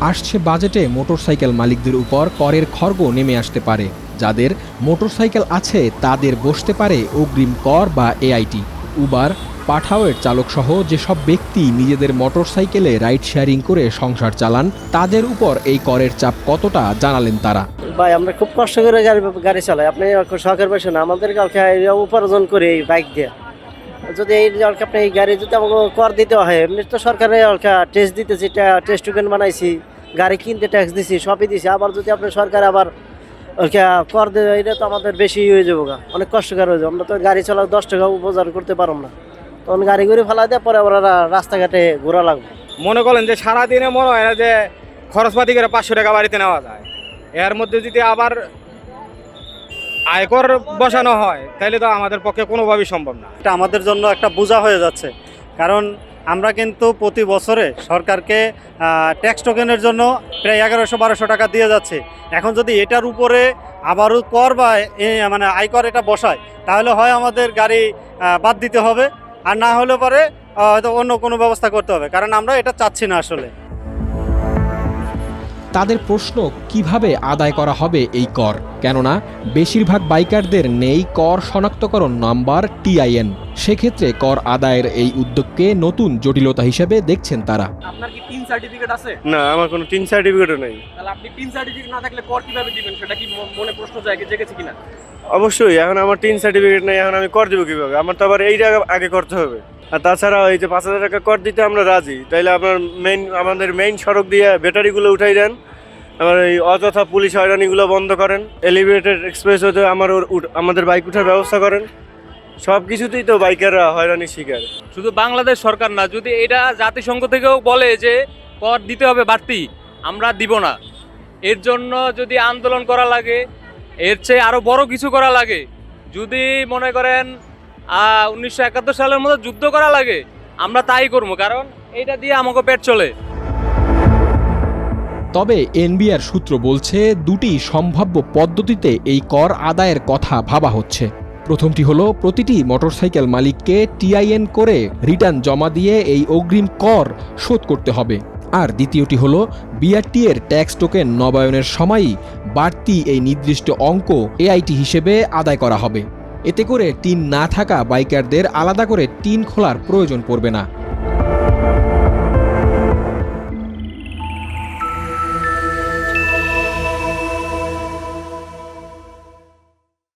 আসছে বাজেটে মোটরসাইকেল মালিকদের উপর করের খড়গ নেমে আসতে পারে। যাদের মোটরসাইকেল আছে তাদের বসতে পারে অগ্রিম কর বা এআইটি। উবার, পাঠাওয়ের চালকসহ যেসব ব্যক্তি নিজেদের মোটরসাইকেলে রাইড শেয়ারিং করে সংসার চালান তাদের উপর এই করের চাপ কতটা জানালেন তারা। ভাই আমরা খুব কষ্ট করে গাড়ি চালাই, আপনি শখের বসে না, আমাদের কালকে উপার্জন করে এই বাইক দিয়ে যদি এই আপনি এই গাড়ি যদি আমাকে কর দিতে হয়, এমনি তো সরকারে টেস্ট দিতেছি, টেস্ট টোকেন বানাইছি, গাড়ি কিনতে ট্যাক্স দিছি, সবই দিছি, আবার যদি আপনি সরকার আবার কর দেবে, এটা তো আমাদের বেশি হয়ে যাবো, অনেক কষ্টকর হয়ে যাবে। আমরা তো গাড়ি চালা 10 টাকা উপচার করতে পারবো না, তখন গাড়ি ঘুরে ফেলা দেয়, পরে আবার রাস্তাঘাটে ঘোরা লাগবে। মনে করেন যে সারাদিনে মনে হয় না যে খরচপাতি করে 500 টাকা বাড়িতে নেওয়া যায়, এর মধ্যে যদি আবার আয়কর বসানো হয় তাহলে তো আমাদের পক্ষে কোনোভাবেই সম্ভব না। এটা আমাদের জন্য একটা বোঝা হয়ে যাচ্ছে, কারণ আমরা কিন্তু প্রতি বছরে সরকারকে ট্যাক্স টোকেনের জন্য প্রায় 1100-1200 টাকা দিয়ে যাচ্ছে। এখন যদি এটার উপরে আবারও কর বা মানে আয়কর এটা বসায়, তাহলে হয় আমাদের গাড়ি বাদ দিতে হবে, আর না হলে পরে হয়তো অন্য কোনো ব্যবস্থা করতে হবে, কারণ আমরা এটা চাচ্ছি না আসলে। তাদের প্রশ্ন, কিভাবে আদায় করা হবে এই কর? কেননা বেশিরভাগ বাইকারদের নেই কর শনাক্তকরণ নাম্বার টিআইএন। সেক্ষেত্রে কর আদায়ের এই উদ্যোগকে নতুন জটিলতা হিসেবে দেখছেন তারা। আপনার কি টিন সার্টিফিকেট আছে? না, আমার কোনো টিন সার্টিফিকেটও নেই। তাহলে আপনি টিন সার্টিফিকেট না থাকলে কর কিভাবে দিবেন, সেটা কি মনে প্রশ্ন জেগেছে কিনা? অবশ্যই, এখন আমার টিন সার্টিফিকেট নেই, এখন আমি কর দেবো কিভাবে? আমার তো আবার এইটা আগে করতে হবে। আর তাছাড়া এই যে 5000 টাকা কর দিতে আমরা রাজি, তাইলে আপনার আমাদের মেইন সড়ক দিয়ে ব্যাটারিগুলো উঠাই দেন, আমার এই অযথা পুলিশ হয়রানিগুলো বন্ধ করেন, এলিভেটেড এক্সপ্রেস হতে আমাদের বাইক উঠার ব্যবস্থা করেন। সব কিছুতেই তো বাইকাররা হয়রানির শিকার। শুধু বাংলাদেশ সরকার না, যদি এটা জাতিসংঘ থেকেও বলে যে কর দিতে হবে বাড়তি, আমরা দিব না। এর জন্য যদি আন্দোলন করা লাগে, এর চেয়ে আরও বড় কিছু করা লাগে, যদি মনে করেন 1971 সালের মতো যুদ্ধ করা লাগে, আমরা তাই করবো, কারণ এইটা দিয়ে আমাকে পেট চলে। তবে এনবিআর সূত্র বলছে দুটি সম্ভাব্য পদ্ধতিতে এই কর আদায়ের কথা ভাবা হচ্ছে। প্রথমটি হলো প্রতিটি মোটরসাইকেল মালিককে টিআইএন করে রিটার্ন জমা দিয়ে এই অগ্রিম কর শোধ করতে হবে। আর দ্বিতীয়টি হলো বিআরটি এর ট্যাক্স টোকেন নবায়নের সময়ই বাড়তি এই নির্দিষ্ট অঙ্ক এআইটি হিসেবে আদায় করা হবে। এতে করে টিন না থাকা বাইকারদের আলাদা করে টিন খোলার প্রয়োজন পড়বে না।